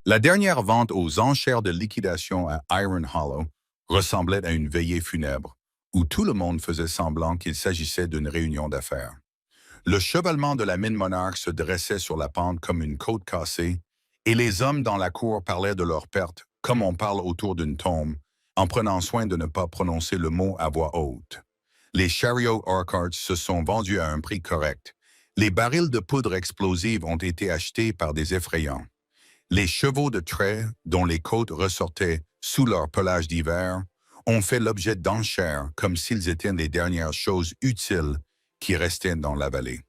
La dernière vente aux enchères de liquidation à Iron Hollow ressemblait à une veillée funèbre, où tout le monde faisait semblant qu'il s'agissait d'une réunion d'affaires. Le chevalement de la mine Monarch se dressait sur la pente comme une côte cassée, et les hommes dans la cour parlaient de leurs pertes, comme on parle autour d'une tombe, en prenant soin de ne pas prononcer le mot à voix haute. Les chariots Urquhart se sont vendus à un prix correct. Les barils de poudre explosive ont été achetés par des effrayants. Les chevaux de trait, dont les côtes ressortaient sous leur pelage d'hiver, ont fait l'objet d'enchères comme s'ils étaient les dernières choses utiles qui restaient dans la vallée.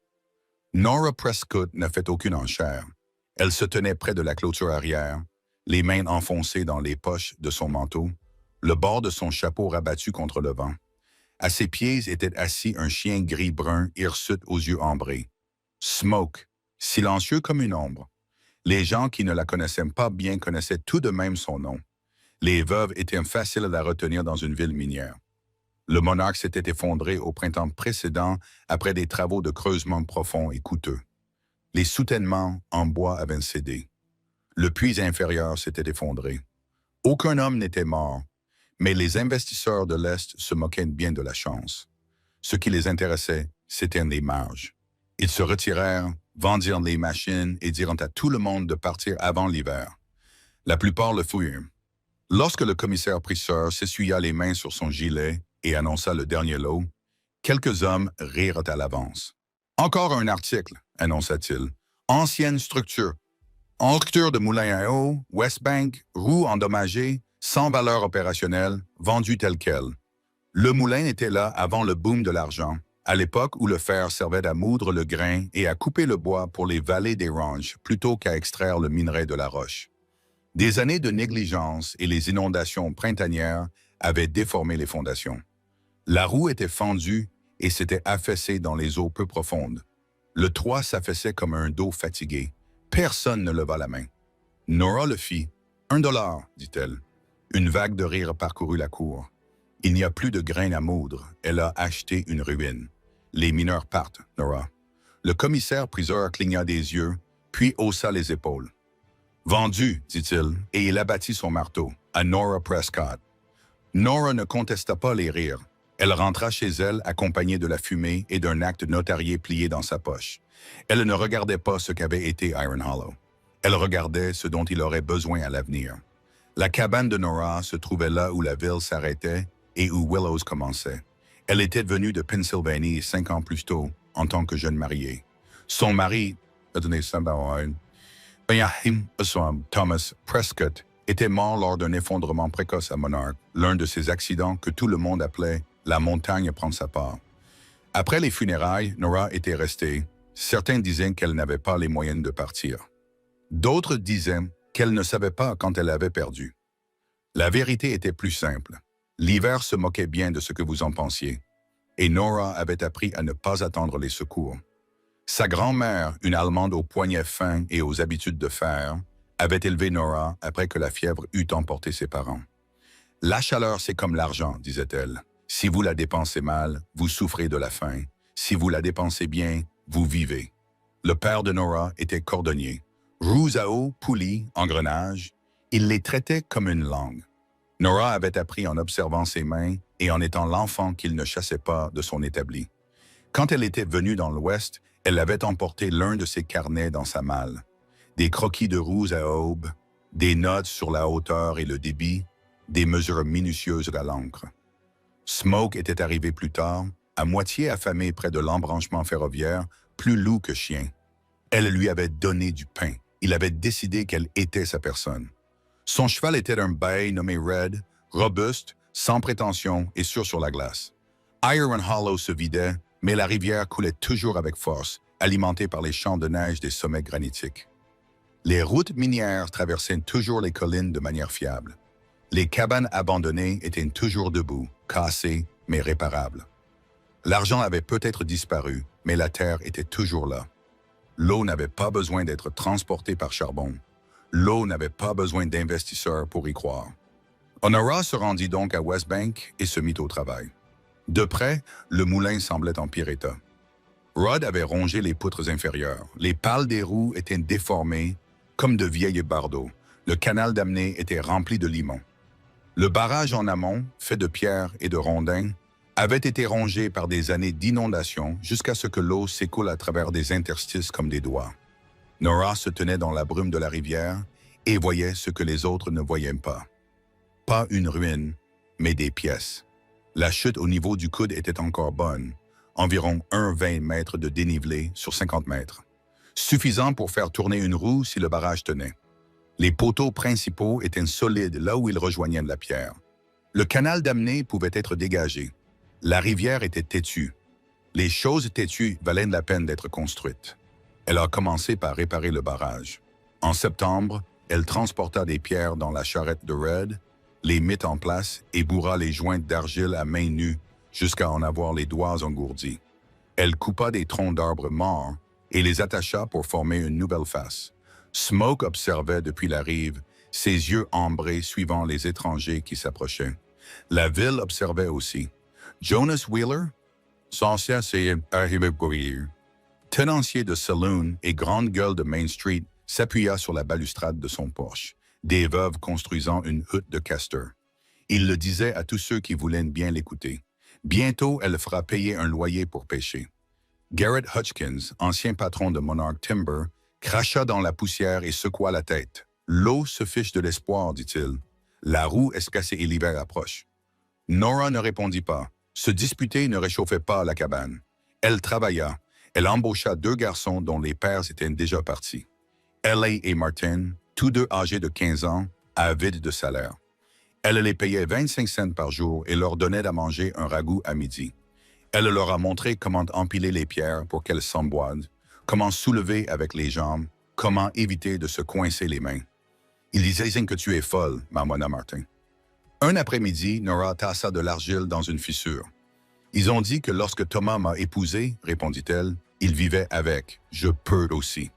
Nora Prescott n'a fait aucune enchère. Elle se tenait près de la clôture arrière, les mains enfoncées dans les poches de son manteau, le bord de son chapeau rabattu contre le vent. À ses pieds était assis un chien gris-brun hirsute aux yeux ambrés. Smoke, silencieux comme une ombre. Les gens qui ne la connaissaient pas bien connaissaient tout de même son nom. Les veuves étaient faciles à retenir dans une ville minière. Le Monarque s'était effondré au printemps précédent après des travaux de creusement profonds et coûteux. Les soutènements en bois avaient cédé. Le puits inférieur s'était effondré. Aucun homme n'était mort, mais les investisseurs de l'Est se moquaient bien de la chance. Ce qui les intéressait, c'étaient les marges. Ils se retirèrent, vendirent les machines et dirent à tout le monde de partir avant l'hiver. La plupart le firent. Lorsque le commissaire-priseur s'essuya les mains sur son gilet et annonça le dernier lot, quelques hommes rirent à l'avance. « Encore un article, annonça-t-il. Ancienne structure. En rupture de moulin à eau, Westbank, roues endommagées, sans valeur opérationnelle, vendues telle quelle. Le moulin était là avant le boom de l'argent, à l'époque où le fer servait à moudre le grain et à couper le bois pour les vallées des ranges plutôt qu'à extraire le minerai de la roche. Des années de négligence et les inondations printanières avaient déformé les fondations. La roue était fendue et s'était affaissée dans les eaux peu profondes. Le toit s'affaissait comme un dos fatigué. Personne ne leva la main. Nora le fit. « $1, dit-elle. Une vague de rire parcourut la cour. Il n'y a plus de grain à moudre. Elle a acheté une ruine. Les mineurs partent, Nora. Le commissaire-priseur cligna des yeux, puis haussa les épaules. Vendu, dit-il, et il abattit son marteau, à Nora Prescott. Nora ne contesta pas les rires. Elle rentra chez elle accompagnée de la fumée et d'un acte notarié plié dans sa poche. Elle ne regardait pas ce qu'avait été Iron Hollow. Elle regardait ce dont il aurait besoin à l'avenir. La cabane de Nora se trouvait là où la ville s'arrêtait et où Willows commençait. Elle était venue de Pennsylvanie 5 ans plus tôt, en tant que jeune mariée. Son mari, Thomas Prescott, était mort lors d'un effondrement précoce à Monarch, l'un de ces accidents que tout le monde appelait « la montagne prend sa part ». Après les funérailles, Nora était restée. Certains disaient qu'elle n'avait pas les moyens de partir. D'autres disaient qu'elle ne savait pas quand elle avait perdu. La vérité était plus simple. L'hiver se moquait bien de ce que vous en pensiez, et Nora avait appris à ne pas attendre les secours. Sa grand-mère, une Allemande aux poignets fins et aux habitudes de fer, avait élevé Nora après que la fièvre eut emporté ses parents. « La chaleur, c'est comme l'argent, disait-elle. Si vous la dépensez mal, vous souffrez de la faim. Si vous la dépensez bien, vous vivez. » Le père de Nora était cordonnier. Roues à eau, poulies, engrenages, il les traitait comme une langue. Nora avait appris en observant ses mains et en étant l'enfant qu'il ne chassait pas de son établi. Quand elle était venue dans l'Ouest, elle avait emporté l'un de ses carnets dans sa malle. Des croquis de roues à aube, des notes sur la hauteur et le débit, des mesures minutieuses à l'encre. Smoke était arrivé plus tard, à moitié affamé près de l'embranchement ferroviaire, plus loup que chien. Elle lui avait donné du pain. Il avait décidé qu'elle était sa personne. Son cheval était un bay nommé Red, robuste, sans prétention et sûr sur la glace. Iron Hollow se vidait, mais la rivière coulait toujours avec force, alimentée par les champs de neige des sommets granitiques. Les routes minières traversaient toujours les collines de manière fiable. Les cabanes abandonnées étaient toujours debout, cassées, mais réparables. L'argent avait peut-être disparu, mais la terre était toujours là. L'eau n'avait pas besoin d'être transportée par charbon. L'eau n'avait pas besoin d'investisseurs pour y croire. Honora se rendit donc à Westbank et se mit au travail. De près, le moulin semblait en pire état. Rod avait rongé les poutres inférieures. Les pales des roues étaient déformées, comme de vieilles bardeaux. Le canal d'Amné était rempli de limons. Le barrage en amont, fait de pierres et de rondins, avait été rongé par des années d'inondations jusqu'à ce que l'eau s'écoule à travers des interstices comme des doigts. Nora se tenait dans la brume de la rivière et voyait ce que les autres ne voyaient pas. Pas une ruine, mais des pièces. La chute au niveau du coude était encore bonne, environ 1,20 mètres de dénivelé sur 50 mètres, suffisant pour faire tourner une roue si le barrage tenait. Les poteaux principaux étaient solides là où ils rejoignaient la pierre. Le canal d'Amné pouvait être dégagé. La rivière était têtue. Les choses têtues valaient la peine d'être construites. Elle a commencé par réparer le barrage. En septembre, elle transporta des pierres dans la charrette de Red, les mit en place et bourra les jointes d'argile à main nue jusqu'à en avoir les doigts engourdis. Elle coupa des troncs d'arbres morts et les attacha pour former une nouvelle face. Smoke observait depuis la rive, ses yeux ambrés suivant les étrangers qui s'approchaient. La ville observait aussi. Jonas Wheeler, censé arriver pour rire, tenancier de saloon et grande gueule de Main Street, s'appuya sur la balustrade de son Porsche, des veuves construisant une hutte de castor. Il le disait à tous ceux qui voulaient bien l'écouter. Bientôt, elle fera payer un loyer pour pêcher. Garrett Hutchkins, ancien patron de Monarch Timber, cracha dans la poussière et secoua la tête. « L'eau se fiche de l'espoir, dit-il. La roue est cassée et l'hiver approche. » Nora ne répondit pas. Se disputer ne réchauffait pas la cabane. Elle travailla. Elle embaucha 2 garçons dont les pères étaient déjà partis. L.A. et Martin, tous 2 âgés de 15 ans, avides de salaire. Elle les payait 25 cents par jour et leur donnait à manger un ragoût à midi. Elle leur a montré comment empiler les pierres pour qu'elles s'emboîtent, comment soulever avec les jambes, comment éviter de se coincer les mains. Ils disaient que tu es folle, marmonna Martin. Un après-midi, Nora tassa de l'argile dans une fissure. Ils ont dit que lorsque Thomas m'a épousée, répondit-elle, il vivait avec. Je peux aussi.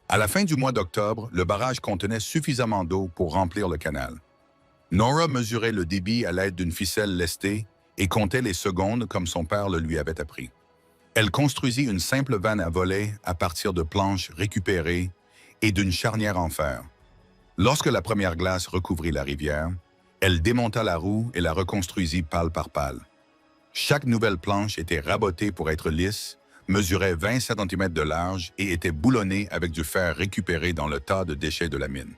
À la fin du mois d'octobre, le barrage contenait suffisamment d'eau pour remplir le canal. Nora mesurait le débit à l'aide d'une ficelle lestée et comptait les secondes comme son père le lui avait appris. Elle construisit une simple vanne à volet à partir de planches récupérées et d'une charnière en fer. Lorsque la première glace recouvrit la rivière, elle démonta la roue et la reconstruisit pale par pale. Chaque nouvelle planche était rabotée pour être lisse, mesurait 20 cm de large et était boulonnée avec du fer récupéré dans le tas de déchets de la mine.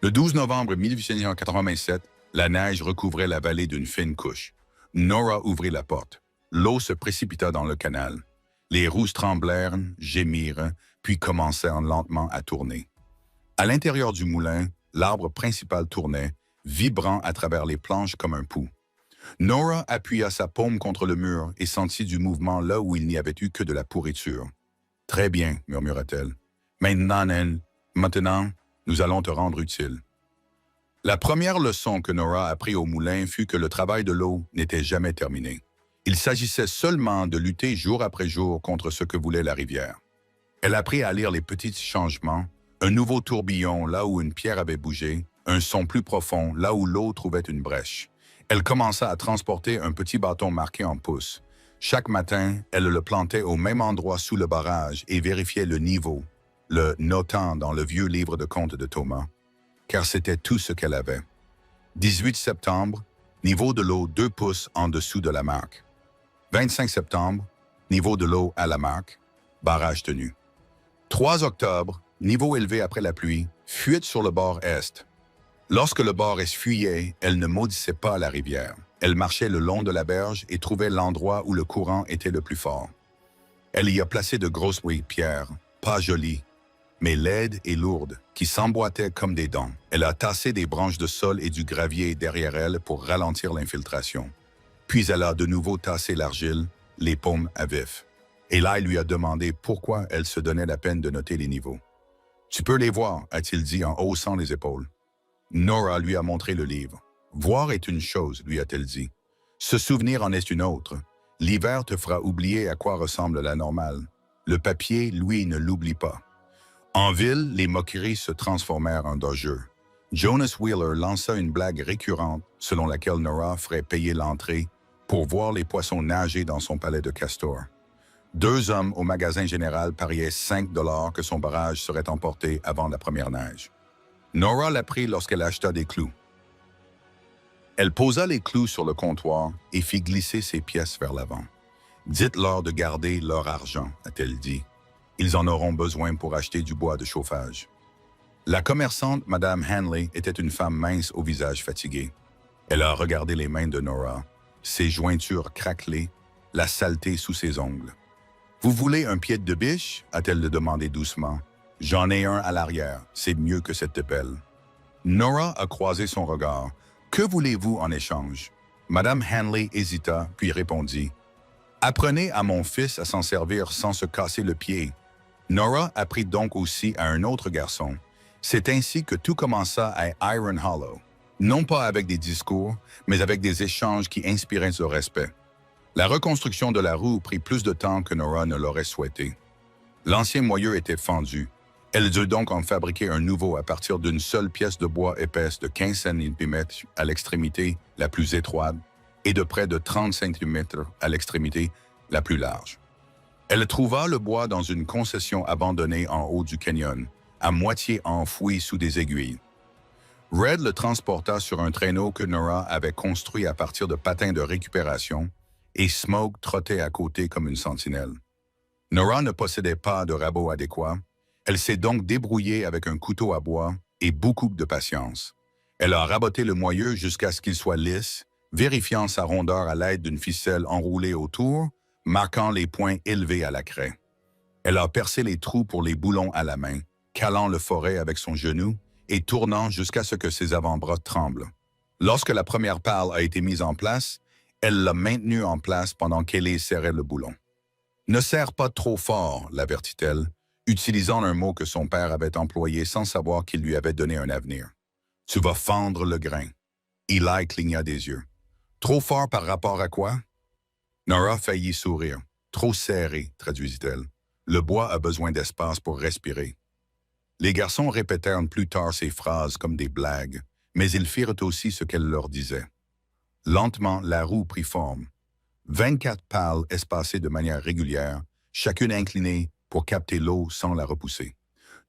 Le 12 novembre 1887, la neige recouvrait la vallée d'une fine couche. Nora ouvrit la porte. L'eau se précipita dans le canal. Les roues tremblèrent, gémirent, puis commencèrent lentement à tourner. À l'intérieur du moulin, l'arbre principal tournait, vibrant à travers les planches comme un pouls. Nora appuya sa paume contre le mur et sentit du mouvement là où il n'y avait eu que de la pourriture. « Très bien, murmura-t-elle. Maintenant, nous allons te rendre utile. » La première leçon que Nora apprit au moulin fut que le travail de l'eau n'était jamais terminé. Il s'agissait seulement de lutter jour après jour contre ce que voulait la rivière. Elle apprit à lire les petits changements, un nouveau tourbillon là où une pierre avait bougé, un son plus profond là où l'eau trouvait une brèche. Elle commença à transporter un petit bâton marqué en pouces. Chaque matin, elle le plantait au même endroit sous le barrage et vérifiait le niveau, le notant dans le vieux livre de comptes de Thomas, car c'était tout ce qu'elle avait. 18 septembre, niveau de l'eau 2 pouces en dessous de la marque. 25 septembre, niveau de l'eau à la marque, barrage tenu. 3 octobre, niveau élevé après la pluie, fuite sur le bord est. Lorsque le bord est fuyait, elle ne maudissait pas la rivière. Elle marchait le long de la berge et trouvait l'endroit où le courant était le plus fort. Elle y a placé de grosses pierres, pas jolies, mais laides et lourdes, qui s'emboîtaient comme des dents. Elle a tassé des branches de sol et du gravier derrière elle pour ralentir l'infiltration. Puis elle a de nouveau tassé l'argile, les paumes à vif. Et là, il lui a demandé pourquoi elle se donnait la peine de noter les niveaux. « Tu peux les voir », a-t-il dit en haussant les épaules. Nora lui a montré le livre. « Voir est une chose », lui a-t-elle dit. « Se souvenir en est une autre. L'hiver te fera oublier à quoi ressemble la normale. Le papier, lui, ne l'oublie pas. » En ville, les moqueries se transformèrent en jeu. Jonas Wheeler lança une blague récurrente selon laquelle Nora ferait payer l'entrée pour voir les poissons nager dans son palais de castor. 2 hommes au magasin général pariaient 5 $ que son barrage serait emporté avant la première neige. Nora l'apprit lorsqu'elle acheta des clous. Elle posa les clous sur le comptoir et fit glisser ses pièces vers l'avant. « Dites-leur de garder leur argent, a-t-elle dit. Ils en auront besoin pour acheter du bois de chauffage. » La commerçante, Madame Hanley, était une femme mince au visage fatigué. Elle a regardé les mains de Nora, ses jointures craquelées, la saleté sous ses ongles. « Vous voulez un pied de biche ?» a-t-elle demandé doucement. « J'en ai un à l'arrière, c'est mieux que cette pelle. » Nora a croisé son regard. « Que voulez-vous en échange ?» Madame Hanley hésita, puis répondit. « Apprenez à mon fils à s'en servir sans se casser le pied. » Nora apprit donc aussi à un autre garçon. C'est ainsi que tout commença à Iron Hollow. Non pas avec des discours, mais avec des échanges qui inspiraient le respect. La reconstruction de la roue prit plus de temps que Nora ne l'aurait souhaité. L'ancien moyeu était fendu. Elle dut donc en fabriquer un nouveau à partir d'une seule pièce de bois épaisse de 15 cm à l'extrémité la plus étroite et de près de 30 cm à l'extrémité la plus large. Elle trouva le bois dans une concession abandonnée en haut du canyon, à moitié enfoui sous des aiguilles. Red le transporta sur un traîneau que Nora avait construit à partir de patins de récupération et Smoke trottait à côté comme une sentinelle. Nora ne possédait pas de rabot adéquat. Elle s'est donc débrouillée avec un couteau à bois et beaucoup de patience. Elle a raboté le moyeu jusqu'à ce qu'il soit lisse, vérifiant sa rondeur à l'aide d'une ficelle enroulée autour, marquant les points élevés à la craie. Elle a percé les trous pour les boulons à la main, calant le forêt avec son genou et tournant jusqu'à ce que ses avant-bras tremblent. Lorsque la première pale a été mise en place, elle l'a maintenue en place pendant qu'Ellie serrait le boulon. « Ne serre pas trop fort », l'avertit-elle, utilisant un mot que son père avait employé sans savoir qu'il lui avait donné un avenir. « Tu vas fendre le grain. » Eli cligna des yeux. « Trop fort par rapport à quoi ?» Nora faillit sourire. « Trop serré », traduisit-elle. « Le bois a besoin d'espace pour respirer. » Les garçons répétèrent plus tard ces phrases comme des blagues, mais ils firent aussi ce qu'elle leur disait. Lentement, la roue prit forme. 24 pales espacées de manière régulière, chacune inclinée pour capter l'eau sans la repousser.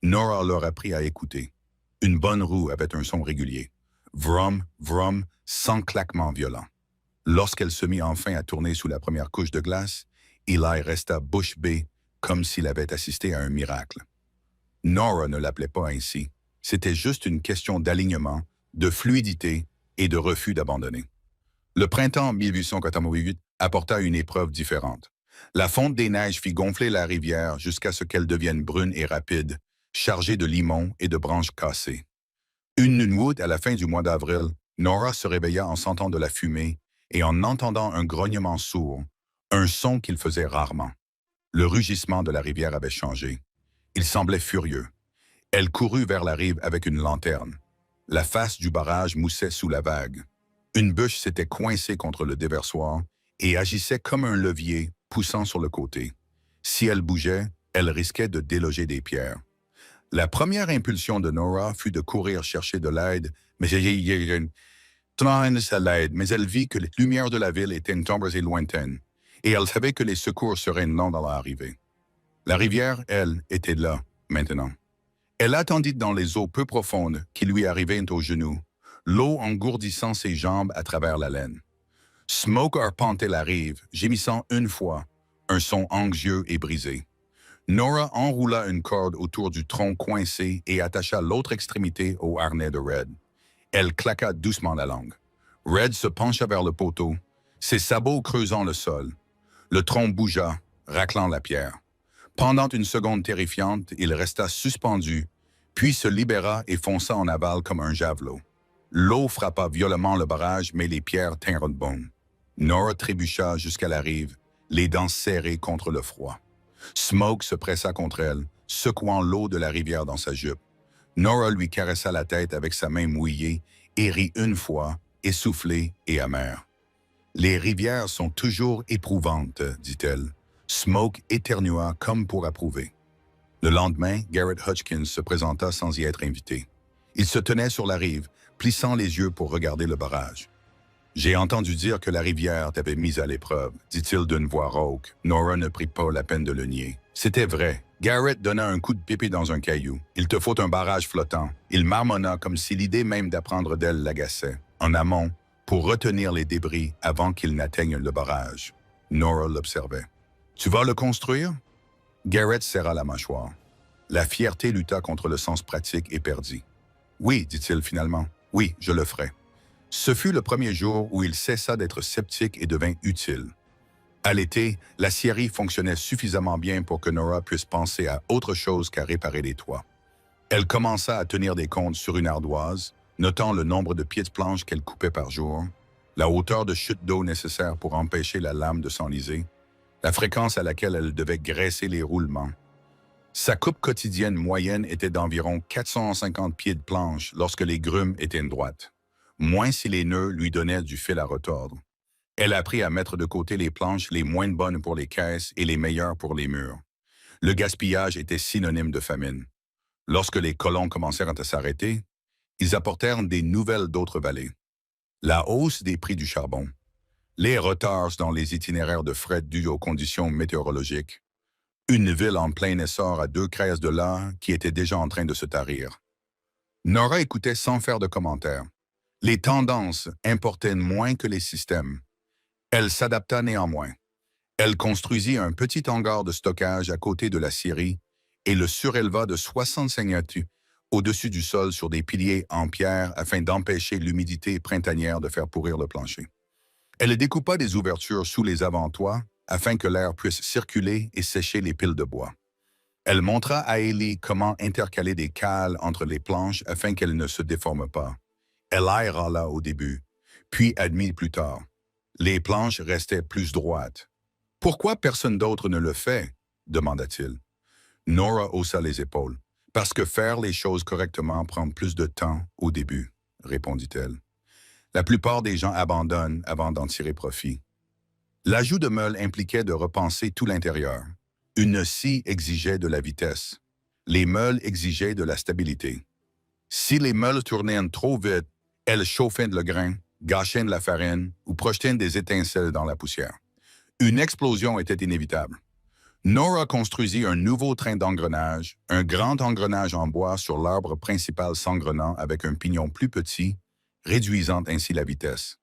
Nora leur apprit à écouter. Une bonne roue avait un son régulier. Vroom, vroom, sans claquement violent. Lorsqu'elle se mit enfin à tourner sous la première couche de glace, Eli resta bouche bée, comme s'il avait assisté à un miracle. Nora ne l'appelait pas ainsi. C'était juste une question d'alignement, de fluidité et de refus d'abandonner. Le printemps 1888 apporta une épreuve différente. La fonte des neiges fit gonfler la rivière jusqu'à ce qu'elle devienne brune et rapide, chargée de limons et de branches cassées. Une nuit à la fin du mois d'avril, Nora se réveilla en sentant de la fumée et en entendant un grognement sourd, un son qu'il faisait rarement. Le rugissement de la rivière avait changé. Il semblait furieux. Elle courut vers la rive avec une lanterne. La face du barrage moussait sous la vague. Une bûche s'était coincée contre le déversoir et agissait comme un levier poussant sur le côté. Si elle bougeait, elle risquait de déloger des pierres. La première impulsion de Nora fut de courir chercher de l'aide, mais elle vit que les lumières de la ville étaient tombées et lointaines, et elle savait que les secours seraient lents dans l'arrivée. La rivière, elle, était là, maintenant. Elle attendit dans les eaux peu profondes qui lui arrivaient aux genoux, l'eau engourdissant ses jambes à travers la laine. Smoke arpentait la rive, gémissant une fois, un son anxieux et brisé. Nora enroula une corde autour du tronc coincé et attacha l'autre extrémité au harnais de Red. Elle claqua doucement la langue. Red se pencha vers le poteau, ses sabots creusant le sol. Le tronc bougea, raclant la pierre. Pendant une seconde terrifiante, il resta suspendu, puis se libéra et fonça en aval comme un javelot. L'eau frappa violemment le barrage, mais les pierres tinrent bon. Nora trébucha jusqu'à la rive, les dents serrées contre le froid. Smoke se pressa contre elle, secouant l'eau de la rivière dans sa jupe. Nora lui caressa la tête avec sa main mouillée et rit une fois, essoufflée et amère. « Les rivières sont toujours éprouvantes, dit-elle. » Smoke éternua comme pour approuver. Le lendemain, Garrett Hutchins se présenta sans y être invité. Il se tenait sur la rive, plissant les yeux pour regarder le barrage. « J'ai entendu dire que la rivière t'avait mise à l'épreuve, dit-il d'une voix rauque. Nora ne prit pas la peine de le nier. C'était vrai, Garrett donna un coup de pied dans un caillou. « Il te faut un barrage flottant. » Il marmonna comme si l'idée même d'apprendre d'elle l'agaçait. En amont, pour retenir les débris avant qu'ils n'atteignent le barrage. Nora l'observait. « Tu vas le construire? » Garrett serra la mâchoire. La fierté lutta contre le sens pratique et perdit. « Oui, dit-il finalement. Oui, je le ferai. » Ce fut le premier jour où il cessa d'être sceptique et devint utile. À l'été, la scierie fonctionnait suffisamment bien pour que Nora puisse penser à autre chose qu'à réparer les toits. Elle commença à tenir des comptes sur une ardoise, notant le nombre de pieds de planche qu'elle coupait par jour, la hauteur de chute d'eau nécessaire pour empêcher la lame de s'enliser, la fréquence à laquelle elle devait graisser les roulements. Sa coupe quotidienne moyenne était d'environ 450 pieds de planche lorsque les grumes étaient droites, moins si les nœuds lui donnaient du fil à retordre. Elle apprit à mettre de côté les planches les moins bonnes pour les caisses et les meilleures pour les murs. Le gaspillage était synonyme de famine. Lorsque les colons commencèrent à s'arrêter, ils apportèrent des nouvelles d'autres vallées. La hausse des prix du charbon, les retards dans les itinéraires de fret dus aux conditions météorologiques, une ville en plein essor à 2 crèses de là qui était déjà en train de se tarir. Nora écoutait sans faire de commentaires. Les tendances importaient moins que les systèmes. Elle s'adapta néanmoins. Elle construisit un petit hangar de stockage à côté de la scierie et le suréleva de 65 mètres au-dessus du sol sur des piliers en pierre afin d'empêcher l'humidité printanière de faire pourrir le plancher. Elle découpa des ouvertures sous les avant-toits afin que l'air puisse circuler et sécher les piles de bois. Elle montra à Ellie comment intercaler des cales entre les planches afin qu'elles ne se déforment pas. Elle aéra là au début, puis admit plus tard. Les planches restaient plus droites. « Pourquoi personne d'autre ne le fait ?» demanda-t-il. Nora haussa les épaules. « Parce que faire les choses correctement prend plus de temps au début, » répondit-elle. La plupart des gens abandonnent avant d'en tirer profit. L'ajout de meules impliquait de repenser tout l'intérieur. Une scie exigeait de la vitesse. Les meules exigeaient de la stabilité. Si les meules tournaient trop vite, elles chauffaient le grain, gâchaient de la farine ou projetaient des étincelles dans la poussière. Une explosion était inévitable. Nora construisit un nouveau train d'engrenage, un grand engrenage en bois sur l'arbre principal s'engrenant avec un pignon plus petit, réduisant ainsi la vitesse.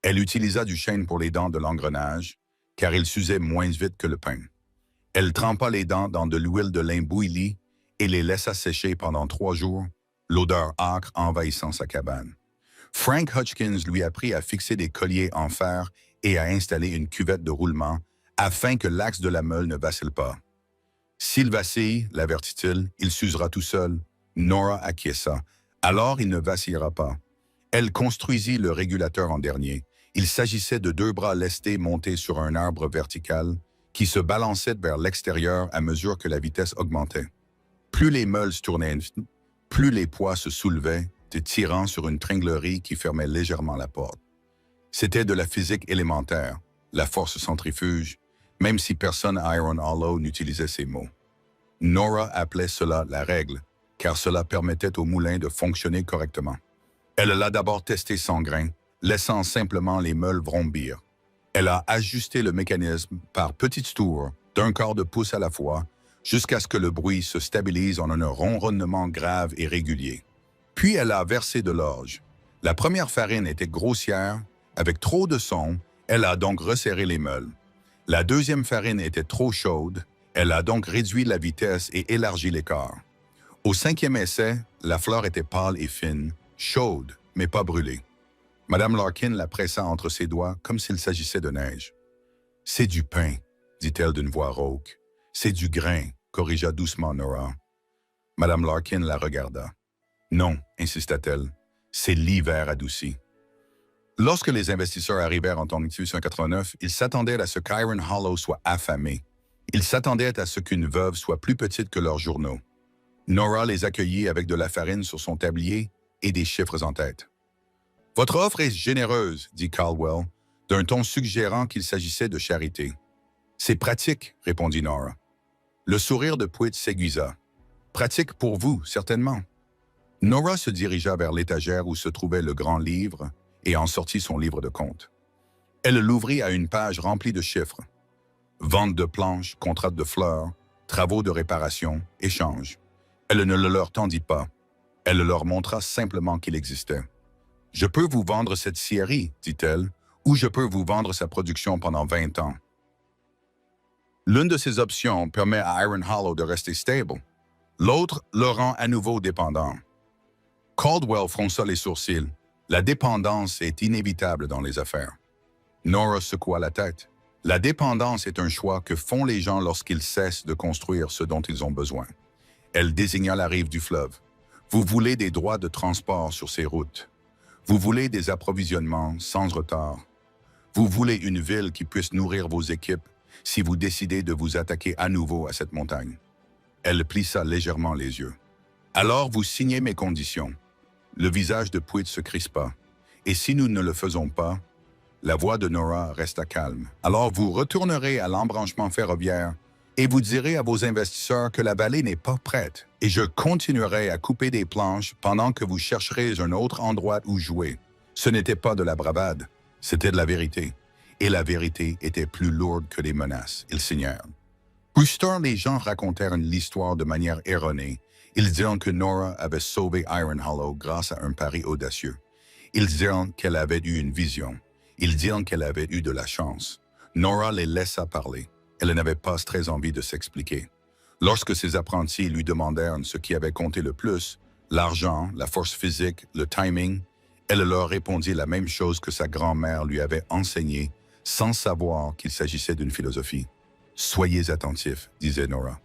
Elle utilisa du chêne pour les dents de l'engrenage, car il s'usait moins vite que le pain. Elle trempa les dents dans de l'huile de lin bouillie et les laissa sécher pendant 3 jours, l'odeur âcre envahissant sa cabane. Frank Hutchins lui apprit à fixer des colliers en fer et à installer une cuvette de roulement afin que l'axe de la meule ne vacille pas. « S'il vacille, l'avertit-il, il s'usera tout seul. » Nora acquiesça. « Alors il ne vacillera pas. » Elle construisit le régulateur en dernier. Il s'agissait de 2 bras lestés montés sur un arbre vertical qui se balançait vers l'extérieur à mesure que la vitesse augmentait. Plus les meules se tournaient, plus les poids se soulevaient, tirant sur une tringlerie qui fermait légèrement la porte. C'était de la physique élémentaire, la force centrifuge, même si personne à Iron Hollow n'utilisait ces mots. Nora appelait cela la règle, car cela permettait au moulin de fonctionner correctement. Elle l'a d'abord testé sans grain, laissant simplement les meules vrombir. Elle a ajusté le mécanisme par petites tours, d'1/4 de pouce à la fois, jusqu'à ce que le bruit se stabilise en un ronronnement grave et régulier. Puis elle a versé de l'orge. La première farine était grossière, avec trop de son, elle a donc resserré les meules. La deuxième farine était trop chaude, elle a donc réduit la vitesse et élargi l'écart. Au 5e essai, la fleur était pâle et fine, chaude, mais pas brûlée. Madame Larkin la pressa entre ses doigts comme s'il s'agissait de neige. « C'est du pain, » dit-elle d'une voix rauque. « C'est du grain, » corrigea doucement Nora. Madame Larkin la regarda. « Non, » insista-t-elle, « c'est l'hiver adouci. » Lorsque les investisseurs arrivèrent en 1889, ils s'attendaient à ce qu'Iron Hollow soit affamé. Ils s'attendaient à ce qu'une veuve soit plus petite que leurs journaux. Nora les accueillit avec de la farine sur son tablier et des chiffres en tête. « Votre offre est généreuse, » dit Caldwell, d'un ton suggérant qu'il s'agissait de charité. « C'est pratique, » répondit Nora. Le sourire de Pwitt s'aiguisa. « Pratique pour vous, certainement. » Nora se dirigea vers l'étagère où se trouvait le grand livre et en sortit son livre de comptes. Elle l'ouvrit à une page remplie de chiffres. Vente de planches, contrat de fleurs, travaux de réparation, échanges. Elle ne le leur tendit pas. Elle leur montra simplement qu'il existait. « Je peux vous vendre cette scierie, dit-elle, ou je peux vous vendre sa production pendant 20 ans. L'une de ces options permet à Iron Hollow de rester stable. L'autre le rend à nouveau dépendant. » Caldwell fronça les sourcils. La dépendance est inévitable dans les affaires. Nora secoua la tête. La dépendance est un choix que font les gens lorsqu'ils cessent de construire ce dont ils ont besoin. Elle désigna la rive du fleuve. Vous voulez des droits de transport sur ces routes. Vous voulez des approvisionnements sans retard. Vous voulez une ville qui puisse nourrir vos équipes si vous décidez de vous attaquer à nouveau à cette montagne. Elle plissa légèrement les yeux. Alors vous signez mes conditions. Le visage de Pruitt se crispa. Et si nous ne le faisons pas, la voix de Nora resta calme. Alors vous retournerez à l'embranchement ferroviaire et vous direz à vos investisseurs que la vallée n'est pas prête. Et je continuerai à couper des planches pendant que vous chercherez un autre endroit où jouer. Ce n'était pas de la bravade, c'était de la vérité. Et la vérité était plus lourde que les menaces. Ils signèrent. Plus tard, les gens racontèrent l'histoire de manière erronée. Ils dirent que Nora avait sauvé Iron Hollow grâce à un pari audacieux. Ils dirent qu'elle avait eu une vision. Ils dirent qu'elle avait eu de la chance. Nora les laissa parler. Elle n'avait pas très envie de s'expliquer. Lorsque ses apprentis lui demandèrent ce qui avait compté le plus, l'argent, la force physique, le timing, elle leur répondit la même chose que sa grand-mère lui avait enseignée, sans savoir qu'il s'agissait d'une philosophie. « Soyez attentifs, disait Nora.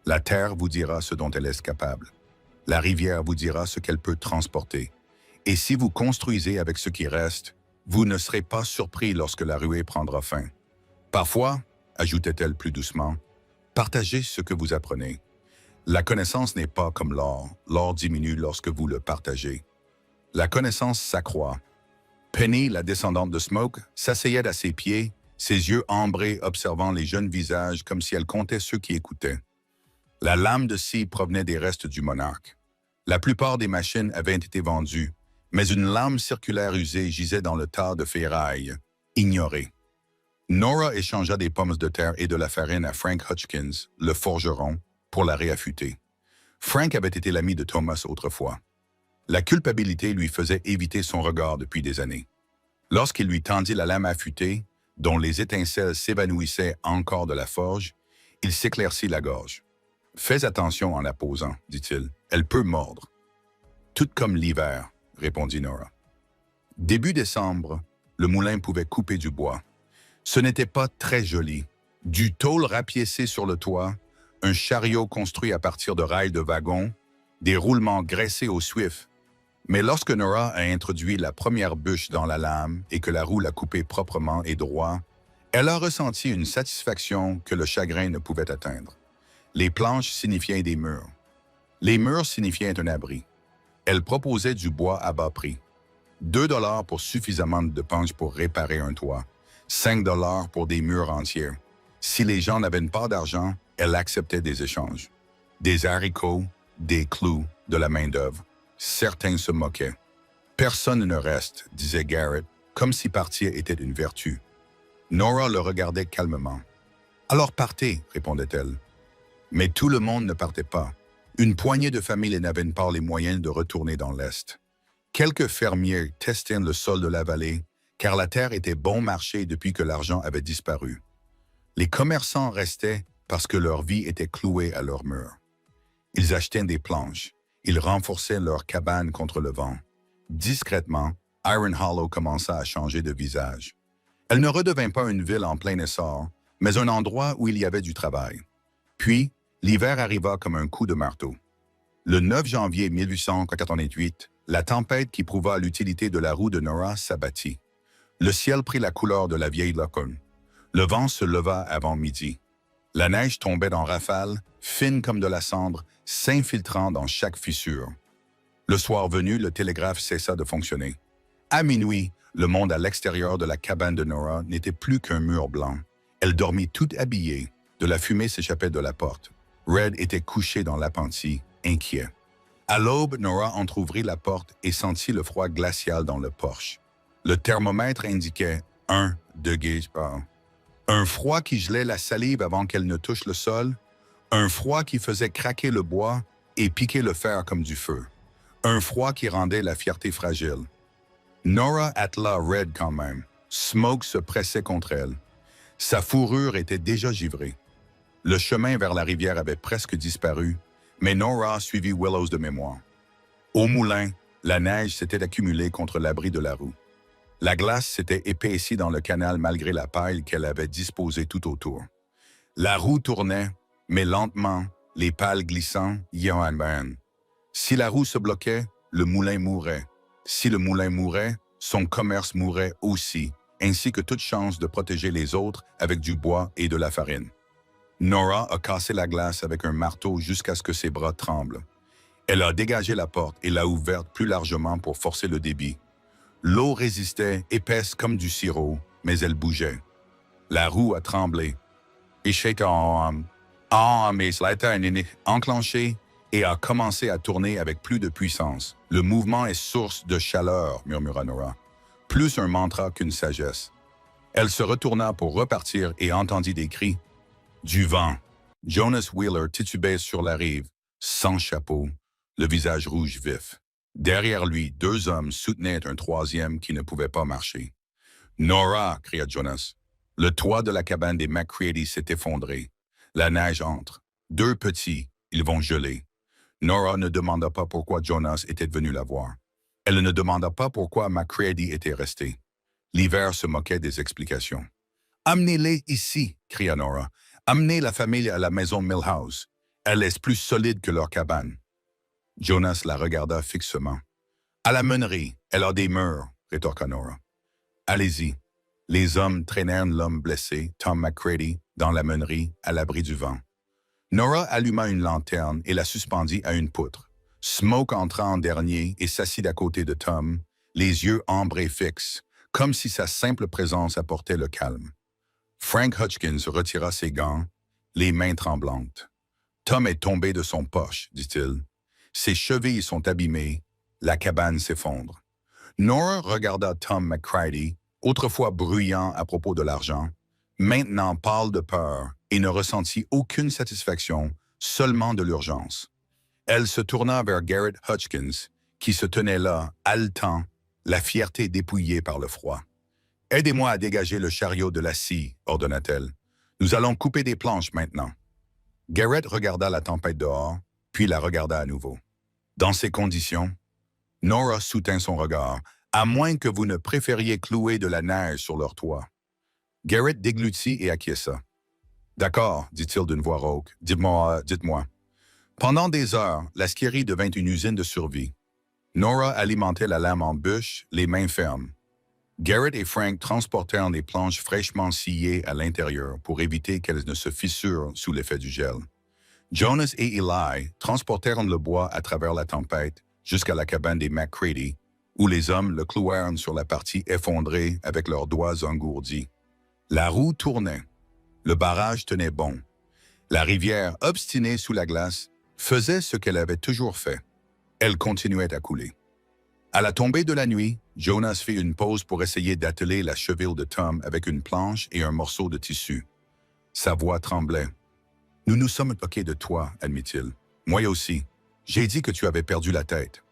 La terre vous dira ce dont elle est capable. La rivière vous dira ce qu'elle peut transporter. Et si vous construisez avec ce qui reste, vous ne serez pas surpris lorsque la ruée prendra fin. Parfois, ajoutait-elle plus doucement, partagez ce que vous apprenez. La connaissance n'est pas comme l'or. L'or diminue lorsque vous le partagez. La connaissance s'accroît. Penny, la descendante de Smoke, s'asseyait à ses pieds, ses yeux ambrés observant les jeunes visages comme si elle comptait ceux qui écoutaient. La lame de scie provenait des restes du monarque. La plupart des machines avaient été vendues, mais une lame circulaire usée gisait dans le tas de ferraille, ignorée. Nora échangea des pommes de terre et de la farine à Frank Hutchkins, le forgeron, pour la réaffûter. Frank avait été l'ami de Thomas autrefois. La culpabilité lui faisait éviter son regard depuis des années. Lorsqu'il lui tendit la lame affûtée, dont les étincelles s'évanouissaient encore de la forge, il s'éclaircit la gorge. « Fais attention en la posant, dit-il. Elle peut mordre. »« Tout comme l'hiver, » répondit Nora. Début décembre, le moulin pouvait couper du bois. Ce n'était pas très joli. Du tôle rapiécé sur le toit, un chariot construit à partir de rails de wagons, des roulements graissés au suif. Mais lorsque Nora a introduit la première bûche dans la lame et que la roue l'a coupée proprement et droit, elle a ressenti une satisfaction que le chagrin ne pouvait atteindre. Les planches signifiaient des murs. Les murs signifiaient un abri. Elle proposait du bois à bas prix. 2 $ pour suffisamment de planches pour réparer un toit. 5 $ pour des murs entiers. Si les gens n'avaient pas d'argent, elle acceptait des échanges. Des haricots, des clous, de la main-d'œuvre. Certains se moquaient. « Personne ne reste, » disait Garrett, comme si partir était une vertu. Nora le regardait calmement. « Alors partez, » répondait-elle. Mais tout le monde ne partait pas. Une poignée de familles n'avaient pas les moyens de retourner dans l'Est. Quelques fermiers testaient le sol de la vallée, car la terre était bon marché depuis que l'argent avait disparu. Les commerçants restaient parce que leur vie était clouée à leurs murs. Ils achetaient des planches. Ils renforçaient leurs cabanes contre le vent. Discrètement, Iron Hollow commença à changer de visage. Elle ne redevint pas une ville en plein essor, mais un endroit où il y avait du travail. Puis, l'hiver arriva comme un coup de marteau. Le 9 janvier 1888, la tempête qui prouva l'utilité de la roue de Nora s'abattit. Le ciel prit la couleur de la vieille locune. Le vent se leva avant midi. La neige tombait en rafales, fine comme de la cendre, s'infiltrant dans chaque fissure. Le soir venu, le télégraphe cessa de fonctionner. À minuit, le monde à l'extérieur de la cabane de Nora n'était plus qu'un mur blanc. Elle dormit toute habillée. De la fumée s'échappait de la porte. Red était couché dans l'appentis, inquiet. À l'aube, Nora entr'ouvrit la porte et sentit le froid glacial dans le porche. Le thermomètre indiquait 1 degré par. Un froid qui gelait la salive avant qu'elle ne touche le sol, Un froid qui faisait craquer le bois et piquer le fer comme du feu. Un froid qui rendait la fierté fragile. Nora attela raide quand même. Smoke se pressait contre elle. Sa fourrure était déjà givrée. Le chemin vers la rivière avait presque disparu, mais Nora suivit Willows de mémoire. Au moulin, la neige s'était accumulée contre l'abri de la roue. La glace s'était épaissie dans le canal malgré la paille qu'elle avait disposée tout autour. La roue tournait, mais lentement, les pales glissant, Johan Bern. Si la roue se bloquait, le moulin mourait. Si le moulin mourait, son commerce mourait aussi, ainsi que toute chance de protéger les autres avec du bois et de la farine. Nora a cassé la glace avec un marteau jusqu'à ce que ses bras tremblent. Elle a dégagé la porte et l'a ouverte plus largement pour forcer le débit. L'eau résistait, épaisse comme du sirop, mais elle bougeait. La roue a tremblé. Mais cela a été enclenché et a commencé à tourner avec plus de puissance. Le mouvement est source de chaleur, murmura Nora. Plus un mantra qu'une sagesse. Elle se retourna pour repartir et entendit des cris. Du vent. Jonas Wheeler titubait sur la rive, sans chapeau, le visage rouge vif. Derrière lui, 2 hommes soutenaient un troisième qui ne pouvait pas marcher. « Nora !» cria Jonas. Le toit de la cabane des McCready s'est effondré. La neige entre. 2 petits, ils vont geler. Nora ne demanda pas pourquoi Jonas était venu la voir. Elle ne demanda pas pourquoi McCready était resté. L'hiver se moquait des explications. « Amenez-les ici !» cria Nora. « Amenez la famille à la maison Millhouse. Elle est plus solide que leur cabane. » Jonas la regarda fixement. « À la meunerie, elle a des murs, » rétorqua Nora. « Allez-y. » Les hommes traînèrent l'homme blessé, Tom McCready, dans la meunerie, à l'abri du vent. Nora alluma une lanterne et la suspendit à une poutre. Smoke entra en dernier et s'assit à côté de Tom, les yeux ambrés fixes, comme si sa simple présence apportait le calme. Frank Hutchins retira ses gants, les mains tremblantes. « Tom est tombé de son poche, dit-il. Ses chevilles sont abîmées, la cabane s'effondre. » Nora regarda Tom McCready, autrefois bruyant à propos de l'argent, maintenant pâle de peur et ne ressentit aucune satisfaction, seulement de l'urgence. Elle se tourna vers Garrett Hutchins, qui se tenait là, haletant, la fierté dépouillée par le froid. « Aidez-moi à dégager le chariot de la scie, » ordonna-t-elle. « Nous allons couper des planches maintenant. » Garrett regarda la tempête dehors, puis la regarda à nouveau. Dans ces conditions, Nora soutint son regard, à moins que vous ne préfériez clouer de la neige sur leur toit. Garrett déglutit et acquiesça. « D'accord, dit-il d'une voix rauque. Dites-moi. Pendant des heures, la scierie devint une usine de survie. Nora alimentait la lame en bûche, les mains fermes. Garrett et Frank transportèrent des planches fraîchement sciées à l'intérieur pour éviter qu'elles ne se fissurent sous l'effet du gel. Jonas et Eli transportèrent le bois à travers la tempête jusqu'à la cabane des McCready, où les hommes le clouèrent sur la partie effondrée avec leurs doigts engourdis. La roue tournait. Le barrage tenait bon. La rivière, obstinée sous la glace, faisait ce qu'elle avait toujours fait. Elle continuait à couler. À la tombée de la nuit, Jonas fit une pause pour essayer d'atteler la cheville de Tom avec une planche et un morceau de tissu. Sa voix tremblait. « Nous nous sommes moqués de toi, admit-il. Moi aussi. J'ai dit que tu avais perdu la tête. »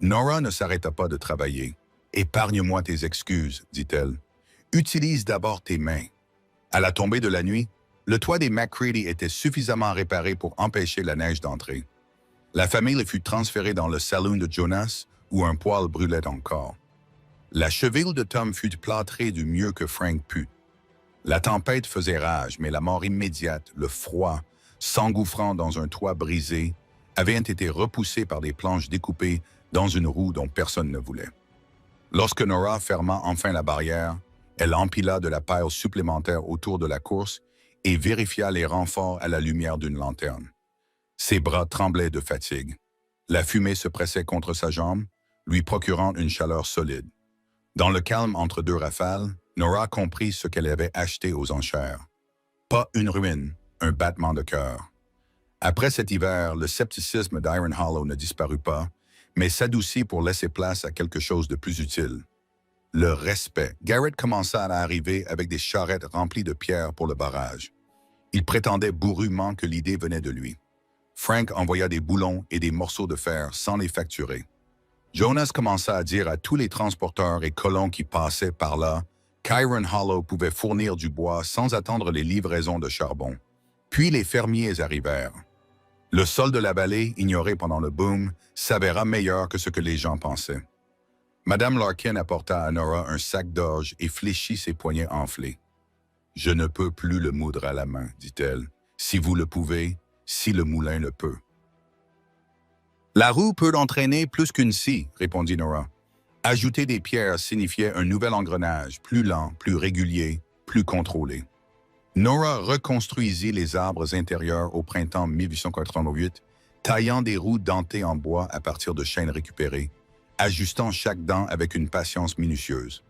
Nora ne s'arrêta pas de travailler. « Épargne-moi tes excuses, dit-elle. Utilise d'abord tes mains. » À la tombée de la nuit, le toit des McCready était suffisamment réparé pour empêcher la neige d'entrer. La famille fut transférée dans le saloon de Jonas, où un poêle brûlait encore. La cheville de Tom fut plâtrée du mieux que Frank put. La tempête faisait rage, mais la mort immédiate, le froid, s'engouffrant dans un toit brisé, avait été repoussé par des planches découpées dans une roue dont personne ne voulait. Lorsque Nora ferma enfin la barrière, elle empila de la paille supplémentaire autour de la course et vérifia les renforts à la lumière d'une lanterne. Ses bras tremblaient de fatigue. La fumée se pressait contre sa jambe, lui procurant une chaleur solide. Dans le calme entre 2 rafales, Nora comprit ce qu'elle avait acheté aux enchères. Pas une ruine, un battement de cœur. Après cet hiver, le scepticisme d'Iron Hollow ne disparut pas, mais s'adoucit pour laisser place à quelque chose de plus utile. Le respect. Garrett commença à arriver avec des charrettes remplies de pierres pour le barrage. Il prétendait bourrument que l'idée venait de lui. Frank envoya des boulons et des morceaux de fer sans les facturer. Jonas commença à dire à tous les transporteurs et colons qui passaient par là qu'Iron Hollow pouvait fournir du bois sans attendre les livraisons de charbon. Puis les fermiers arrivèrent. Le sol de la vallée, ignoré pendant le boom, s'avéra meilleur que ce que les gens pensaient. Madame Larkin apporta à Nora un sac d'orge et fléchit ses poignets enflés. « Je ne peux plus le moudre à la main, dit-elle. Si vous le pouvez, si le moulin le peut. » « La roue peut l'entraîner plus qu'une scie, répondit Nora. Ajouter des pierres signifiait un nouvel engrenage, plus lent, plus régulier, plus contrôlé. Nora reconstruisit les arbres intérieurs au printemps 1888, taillant des roues dentées en bois à partir de chaînes récupérées, ajustant chaque dent avec une patience minutieuse.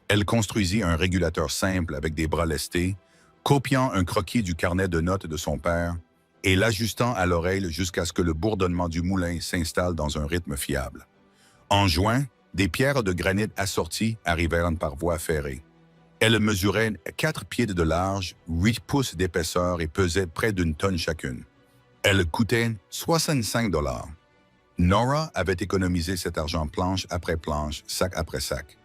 Elle construisit un régulateur simple avec des bras lestés, copiant un croquis du carnet de notes de son père et l'ajustant à l'oreille jusqu'à ce que le bourdonnement du moulin s'installe dans un rythme fiable. En juin, des pierres de granit assorties arrivèrent par voie ferrée. Elles mesuraient 4 pieds de large, 8 pouces d'épaisseur et pesaient près d'une tonne chacune. Elles coûtaient 65 $. Nora avait économisé cet argent planche après planche, sac après sac.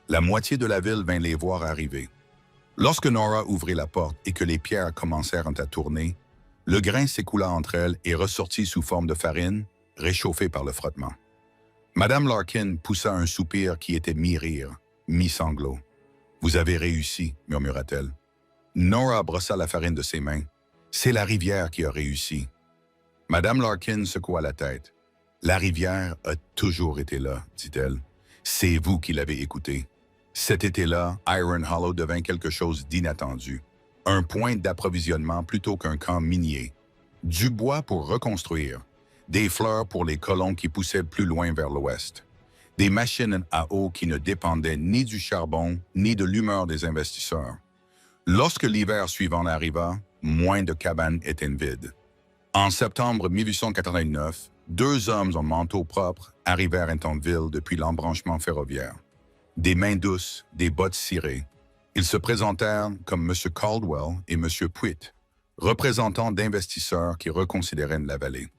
La moitié de la ville vint les voir arriver. Lorsque Nora ouvrit la porte et que les pierres commencèrent à tourner, le grain s'écoula entre elles et ressortit sous forme de farine, réchauffée par le frottement. Madame Larkin poussa un soupir qui était mi-rire, mi-sanglot. « Vous avez réussi, murmura-t-elle. Nora brossa la farine de ses mains. « C'est la rivière qui a réussi. » Madame Larkin secoua la tête. « La rivière a toujours été là, dit-elle. C'est vous qui l'avez écoutée. Cet été-là, Iron Hollow devint quelque chose d'inattendu. Un point d'approvisionnement plutôt qu'un camp minier. Du bois pour reconstruire. Des fleurs pour les colons qui poussaient plus loin vers l'ouest. Des machines à eau qui ne dépendaient ni du charbon ni de l'humeur des investisseurs. Lorsque l'hiver suivant arriva, moins de cabanes étaient vides. En septembre 1889, 2 hommes en manteau propre arrivèrent en ville depuis l'embranchement ferroviaire. Des mains douces, des bottes cirées. Ils se présentèrent comme M. Caldwell et M. Puitt, représentants d'investisseurs qui reconsidéraient la vallée.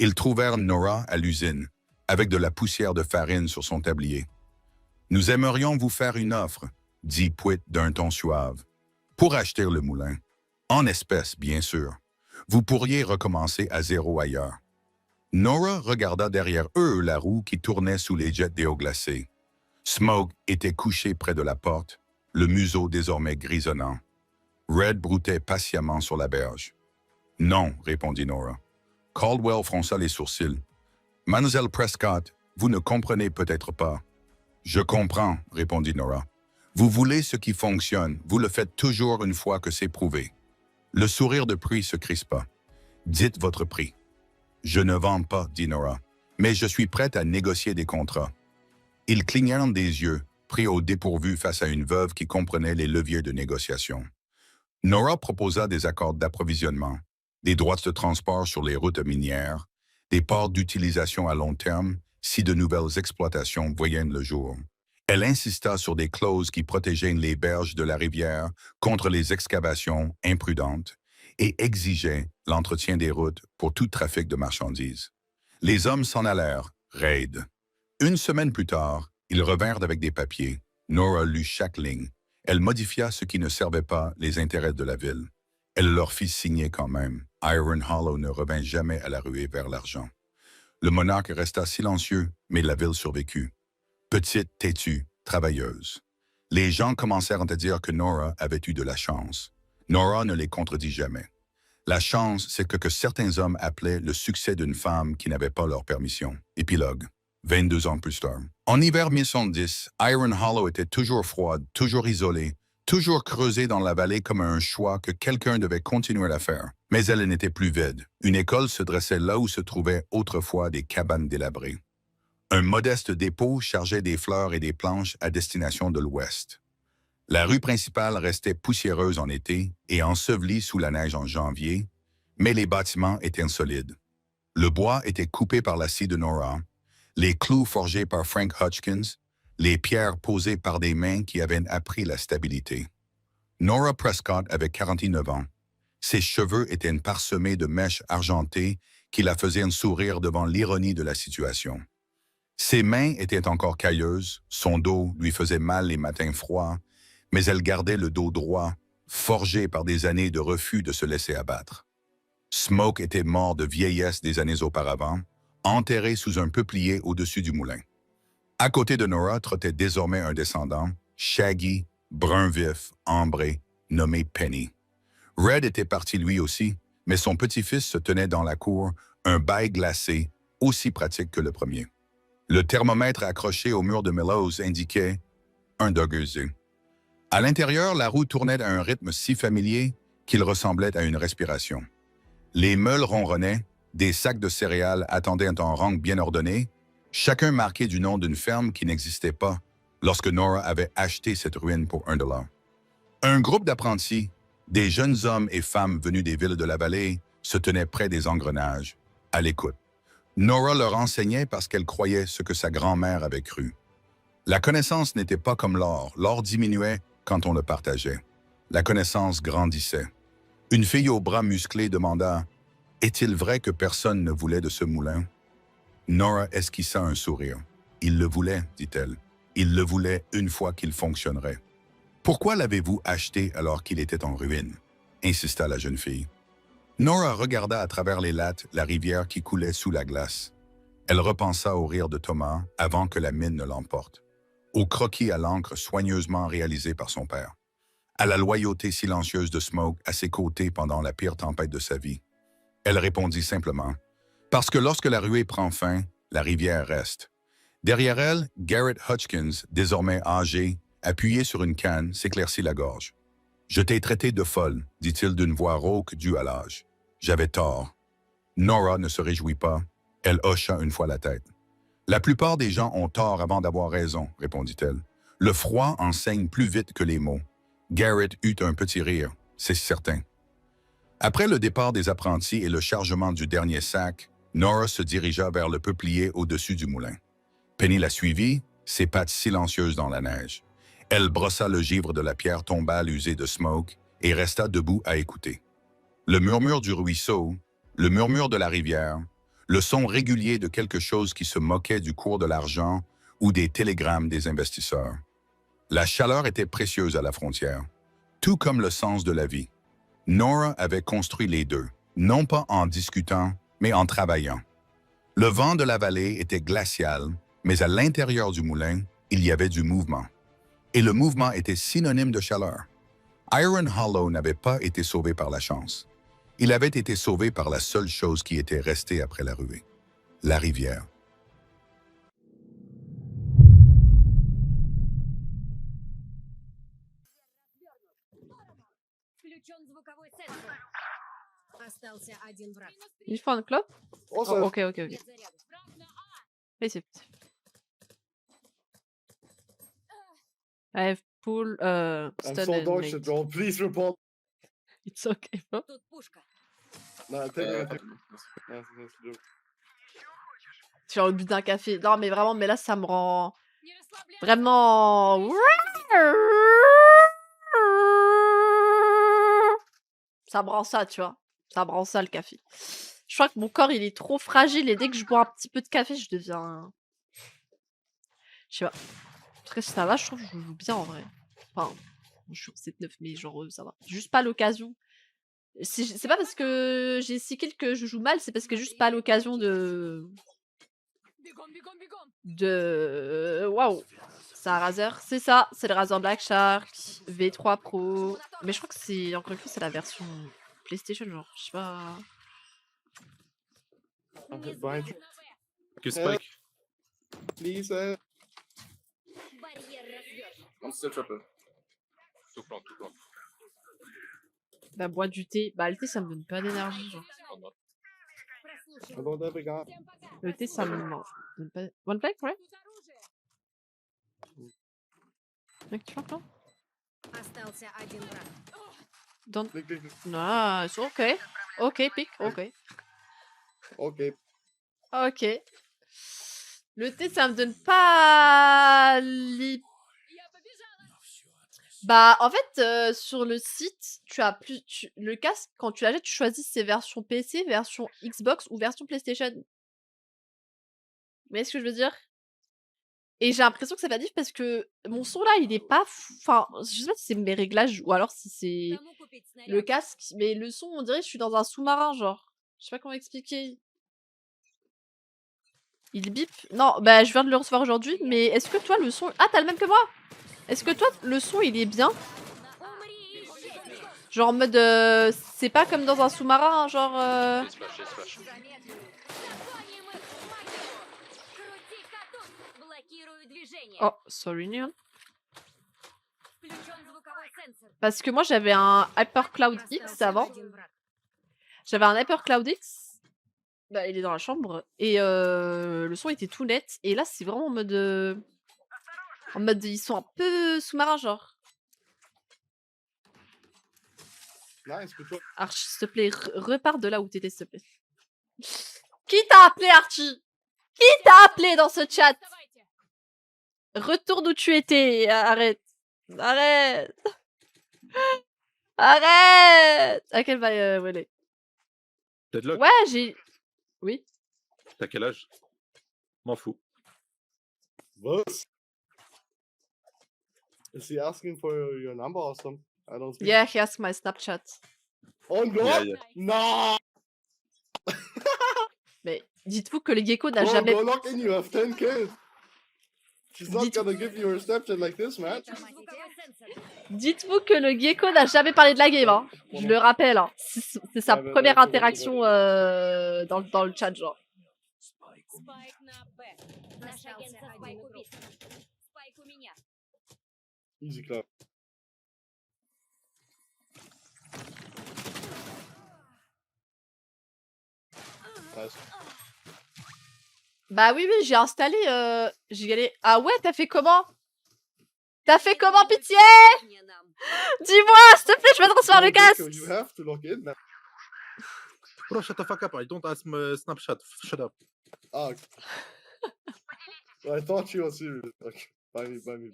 Ils trouvèrent Nora à l'usine, avec de la poussière de farine sur son tablier. « Nous aimerions vous faire une offre, » dit Puitt d'un ton suave, « pour acheter le moulin. En espèces, bien sûr. Vous pourriez recommencer à zéro ailleurs. » Nora regarda derrière eux la roue qui tournait sous les jets d'eau glacée. Smoke était couché près de la porte, le museau désormais grisonnant. Red broutait patiemment sur la berge. « Non, répondit Nora. Caldwell fronça les sourcils. « Mademoiselle Prescott, vous ne comprenez peut-être pas. »« Je comprends, répondit Nora. Vous voulez ce qui fonctionne, vous le faites toujours une fois que c'est prouvé. » Le sourire de Puitt se crispa. « Dites votre prix. »« Je ne vends pas, dit Nora, mais je suis prête à négocier des contrats. » Ils clignèrent des yeux, pris au dépourvu face à une veuve qui comprenait les leviers de négociation. Nora proposa des accords d'approvisionnement, des droits de transport sur les routes minières, des ports d'utilisation à long terme si de nouvelles exploitations voyaient le jour. Elle insista sur des clauses qui protégeaient les berges de la rivière contre les excavations imprudentes et exigeait l'entretien des routes pour tout trafic de marchandises. Les hommes s'en allèrent, raides. Une semaine plus tard, ils revinrent avec des papiers. Nora lut chaque ligne. Elle modifia ce qui ne servait pas les intérêts de la ville. Elle leur fit signer quand même. Iron Hollow ne revint jamais à la ruée vers l'argent. Le monarque resta silencieux, mais la ville survécut. Petite, têtue, travailleuse. Les gens commencèrent à dire que Nora avait eu de la chance. Nora ne les contredit jamais. La chance, c'est que certains hommes appelaient le succès d'une femme qui n'avait pas leur permission. Épilogue. 22 ans plus tard. En hiver 1110, Iron Hollow était toujours froide, toujours isolée, toujours creusée dans la vallée comme un choix que quelqu'un devait continuer à faire. Mais elle n'était plus vide. Une école se dressait là où se trouvaient autrefois des cabanes délabrées. Un modeste dépôt chargeait des fleurs et des planches à destination de l'ouest. La rue principale restait poussiéreuse en été et ensevelie sous la neige en janvier, mais les bâtiments étaient solides. Le bois était coupé par la scie de Nora, les clous forgés par Frank Hutchins, les pierres posées par des mains qui avaient appris la stabilité. Nora Prescott avait 49 ans. Ses cheveux étaient parsemés de mèches argentées qui la faisaient sourire devant l'ironie de la situation. Ses mains étaient encore cailleuses, son dos lui faisait mal les matins froids, mais elle gardait le dos droit, forgé par des années de refus de se laisser abattre. Smoke était mort de vieillesse des années auparavant, enterré sous un peuplier au-dessus du moulin. À côté de Nora trottait désormais un descendant, shaggy, brun vif, ambré, nommé Penny. Red était parti lui aussi, mais son petit-fils se tenait dans la cour, un bail glacé, aussi pratique que le premier. Le thermomètre accroché au mur de Mellows indiquait un Doggersy. À l'intérieur, la roue tournait à un rythme si familier qu'il ressemblait à une respiration. Les meules ronronnaient, des sacs de céréales attendaient en rang bien ordonné, chacun marqué du nom d'une ferme qui n'existait pas lorsque Nora avait acheté cette ruine pour $1. Un groupe d'apprentis, des jeunes hommes et femmes venus des villes de la vallée, se tenaient près des engrenages, à l'écoute. Nora leur enseignait parce qu'elle croyait ce que sa grand-mère avait cru. La connaissance n'était pas comme l'or diminuait quand on le partageait. La connaissance grandissait. Une fille aux bras musclés demanda « Est-il vrai que personne ne voulait de ce moulin ?» Nora esquissa un sourire. « Il le voulait, dit-elle. Il le voulait une fois qu'il fonctionnerait. »« Pourquoi l'avez-vous acheté alors qu'il était en ruine ?» insista la jeune fille. Nora regarda à travers les lattes la rivière qui coulait sous la glace. Elle repensa au rire de Thomas avant que la mine ne l'emporte, au croquis à l'encre soigneusement réalisé par son père, à la loyauté silencieuse de Smoke à ses côtés pendant la pire tempête de sa vie. Elle répondit simplement « Parce que lorsque la ruée prend fin, la rivière reste. » Derrière elle, Garrett Hutchins, désormais âgé, appuyé sur une canne, s'éclaircit la gorge. « Je t'ai traité de folle, dit-il d'une voix rauque due à l'âge. J'avais tort. » Nora ne se réjouit pas. Elle hocha une fois la tête. « La plupart des gens ont tort avant d'avoir raison, répondit-elle. Le froid enseigne plus vite que les mots. Garrett eut un petit rire, c'est certain. Après le départ des apprentis et le chargement du dernier sac, Nora se dirigea vers le peuplier au-dessus du moulin. Penny la suivit, ses pattes silencieuses dans la neige. Elle brossa le givre de la pierre tombale usée de Smoke et resta debout à écouter. Le murmure du ruisseau, le murmure de la rivière, le son régulier de quelque chose qui se moquait du cours de l'argent ou des télégrammes des investisseurs. La chaleur était précieuse à la frontière, tout comme le sens de la vie. Nora avait construit les deux, non pas en discutant, mais en travaillant. Le vent de la vallée était glacial, mais à l'intérieur du moulin, il y avait du mouvement. Et le mouvement était synonyme de chaleur. Iron Hollow n'avait pas été sauvé par la chance. Il avait été sauvé par la seule chose qui était restée après la ruée, la rivière. Il faut un clope? Also, Oh, ok, ok, ok. Passive. I have full I'm stun so and dog mate. shit, bro. Please report. It's okay, bro. Nah, take it. Yes, do. Tu as le but d'un café. Non, mais vraiment, mais là, ça me rend vraiment. Ça me rend ça, tu vois. Ça me rend ça, le café. Je crois que mon corps, il est trop fragile et dès que je bois un petit peu de café, je deviens. Je sais pas. En tout cas, ça va, je trouve que je joue bien en vrai. Enfin, je suis 7-9, mais genre, ça va. Juste pas l'occasion. C'est pas parce que j'ai 6 kills que je joue mal, c'est parce que juste pas l'occasion de. Waouh! C'est un Razer. C'est ça, c'est le Razer Black Shark V3 Pro. Mais je crois que c'est. Encore une fois, c'est la version PlayStation, genre. Je sais pas. Okay, behind you. Que Spike. Please, I'm still tripping. Tout plan. Bah, boire du thé. Bah, le thé, ça me donne pas d'énergie, genre. I don't ever got. Le thé, ça me donne pas. One plate, ouais? Mec, tu l'entends? Don't. Click, click, click. Nice, ok. Ok, pick, ok. Okay. Ok. Le thé, ça me donne pas Bah, en fait, sur le site, tu as le casque, quand tu l'achètes, tu choisis si c'est version PC, version Xbox ou version PlayStation. Vous voyez ce que je veux dire? Et j'ai l'impression que ça va diff parce que mon son là, il est pas enfin, je sais pas si c'est mes réglages ou alors si c'est le casque, mais le son, on dirait que je suis dans un sous-marin, genre. Je sais pas comment expliquer. Il bip? Non, bah je viens de le recevoir aujourd'hui, mais est-ce que toi le son... Ah, t'as le même que moi? Est-ce que toi le son il est bien? Genre en mode... c'est pas comme dans un sous-marin, genre... Yes, flash, yes, flash. Oh, sorry, Neon. Parce que moi j'avais un HyperCloud X avant. J'avais un HyperCloud X. Bah, il est dans la chambre. Et le son était tout net. Et là, c'est vraiment en mode... En mode, ils sont un peu sous-marins, genre. Nice, good job. Archie, s'il te plaît, repars de là où t'étais, s'il te plaît. Qui t'a appelé, Archie? Qui t'a appelé dans ce chat? Retourne où tu étais. Arrête. Arrête. Arrête. À quelle va Willy? Deadlock, Ouais, j'ai... Oui. t'as quel âge? M'en fous. What? Is he asking for your number or something? I don't speak. Yeah, he asked my Snapchat. Oh no! Yeah, yeah. No! Mais dites-vous que le gecko n'a Bro, jamais... go lock in, you have 10 kills. She's not Dites- gonna give you her Snapchat like this, man. Dites-vous que le gecko n'a jamais parlé de la game, hein. Je le rappelle, hein. C'est sa Ouais, ouais, première ouais, c'est interaction dans le chat, genre. Спайк на Б. Наш агент со Спайк убит. Спайк у меня. Easy clap. Nice. Bah oui, oui, j'ai installé... J'ai galé... Ah ouais, t'as fait comment? T'as fait comment, pitié? Dis-moi, s'il te plaît, je vais transférer le No, casque. Gecko, you have to log in, man. Bro, shut the fuck up. I don't ask my Snapchat. Shut up. Ah, okay. I thought she was serious. Okay. Buy me, buy me.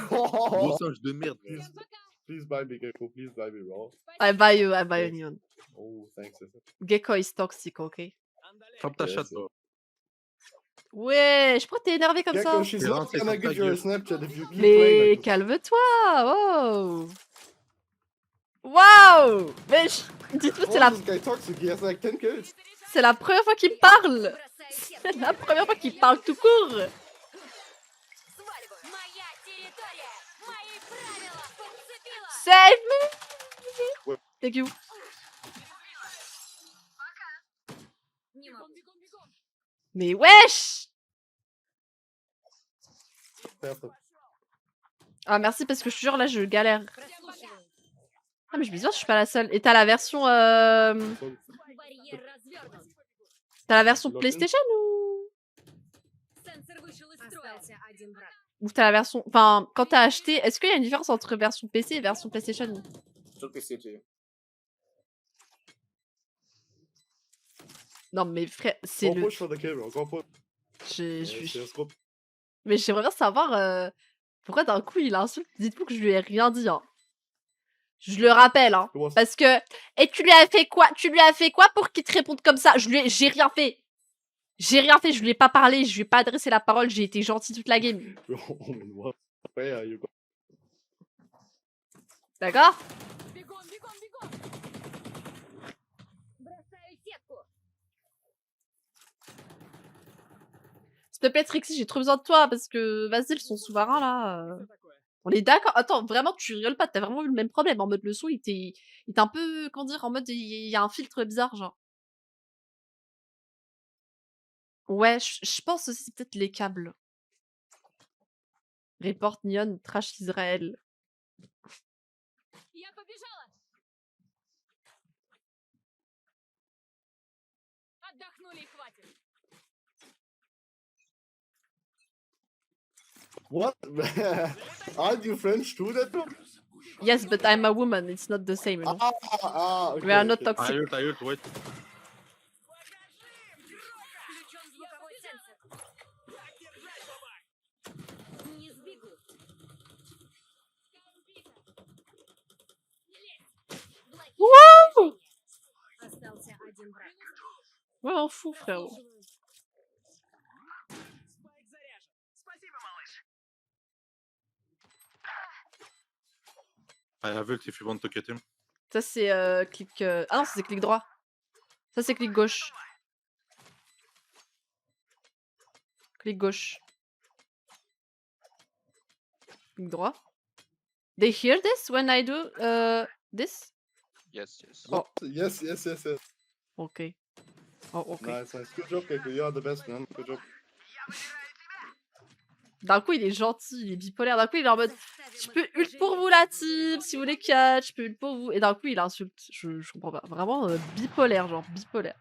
Gros singe de merde. Please buy me, Gecko. Please buy me raw. I buy you, Neon. Oh, thanks. Gecko is toxic, ok? Ferme ta Yes, chatte, sir. bro. Ouais, je crois que t'es énervé comme ça. Gecko, she's C'est not lancé gonna sur ta give you a gueule. Snapchat if you keep Mais playing like this. calme-toi, wow. Waouh. Mais dites-vous, Oh, this guy toxic. He has like 10 kills. c'est la première fois qu'il me parle. C'est la première fois qu'il parle tout court. Моя территория. Мои правила. Подцепила. Save me. Ouais. Thank you. Не могу. Mais wesh. Careful. Ah merci parce que je te jure là je galère. Ah mais je me dis, je suis pas la seule. Et t'as la version Барьер развернут. t'as la version Login. PlayStation ou Сенсор вышел из строя. t'as la version... Enfin, quand t'as acheté, est-ce qu'il y a une différence entre version PC et version PlayStation? Should be CT. Non mais frère, c'est Go le... push for the kill, bro. Go push. Yes, go. Mais j'aimerais bien savoir pourquoi d'un coup il insulte. Dites-vous que je lui ai rien dit, hein. Je le rappelle, hein. It was- Parce que... Et tu lui as fait quoi? Tu lui as fait quoi pour qu'il te réponde comme ça? J'ai rien fait. J'ai rien fait, je lui ai pas parlé, je lui ai pas adressé la parole, j'ai été gentil toute la game. What? Where are you going? D'accord? Бегом, бегом, бегом. Бросаю сетку. S'il te plaît, Trixie, j'ai trop besoin de toi parce que vas-y, son sous-marin là. On est d'accord. Attends, vraiment, tu rigoles pas, t'as vraiment eu le même problème. En mode le son, il était un peu, comment dire, en mode il y a un filtre bizarre, genre. Ouais, je pense aussi c'est peut-être les câbles. Report Neon, trash Israël. Я побежала. Отдохнули и хватит. What? Aren't you French too, that bro? Yes, but I'm a woman, it's not the same, you know. Okay, We are not okay. toxic. Tired, wait. Включен звуковой сенсор. Не сбегу. Остался один враг. Ouais, on fout, frérot. I have ult if you want to get him. Ça, c'est clic. Ah non, ça, c'est clic droit. Ça, c'est clic gauche. Clic gauche. Clic droit. They hear this when I do this? Yes, yes. Oh. Yes, yes, yes, yes. Ok. Oh, ok. Nice, nice. Good job, Keiko. You are the best, man. Good job. D'un coup, il est gentil, il est bipolaire. D'un coup, il est en mode je peux ult pour vous la team, si vous voulez catch, je peux ult pour vous. Et d'un coup, il insulte. Je comprends pas. Vraiment bipolaire, genre bipolaire.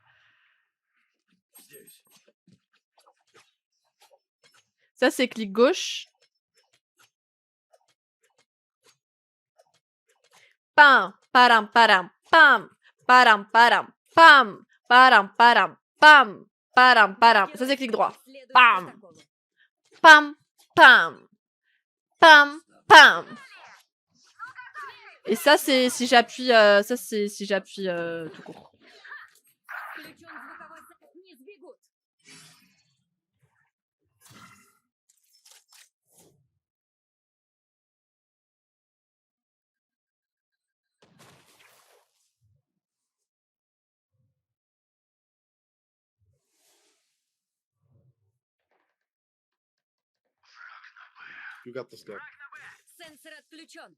Ça, c'est clic gauche. Pam, param, param, pam, param, param, pam, param, param, pam, param, param. Ça, c'est clic droit. Следует Bam. протоколу. Pam, pam, pam, pam. Et ça, c'est si j'appuie, ça, c'est si j'appuie tout court. Включен звуковой не сбегут. You got this guy. Сенсор отключен.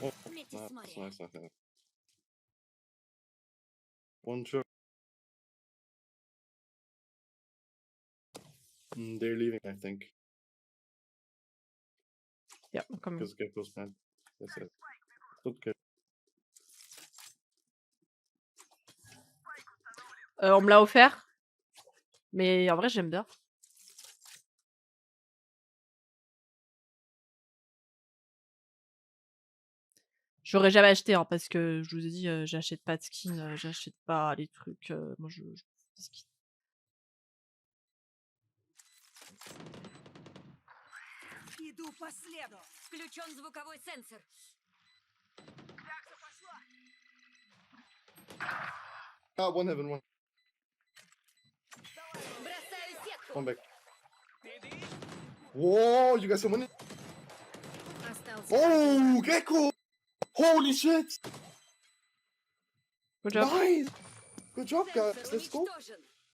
Oh, Мети nice, смотри. nice, nice, nice. One shot. They're leaving, I think. Yeah, I'm coming. Because Gecko's man. That's it. Okay. On me l'a offert. Mais en vrai, j'aime bien. J'aurais jamais acheté, hein, parce que je vous ai dit, j'achète pas de skin, j'achète pas les trucs. Moi, je des skins. Иду по следу. Включен звуковой сенсор. Ah, one heaven, one. Бросаю сетку. One back. Whoa, you got someone in? Остался один Oh, Gecko! Holy shit! Good job. Nice! Good job, враг. guys. Сенсор Let's go. уничтожен.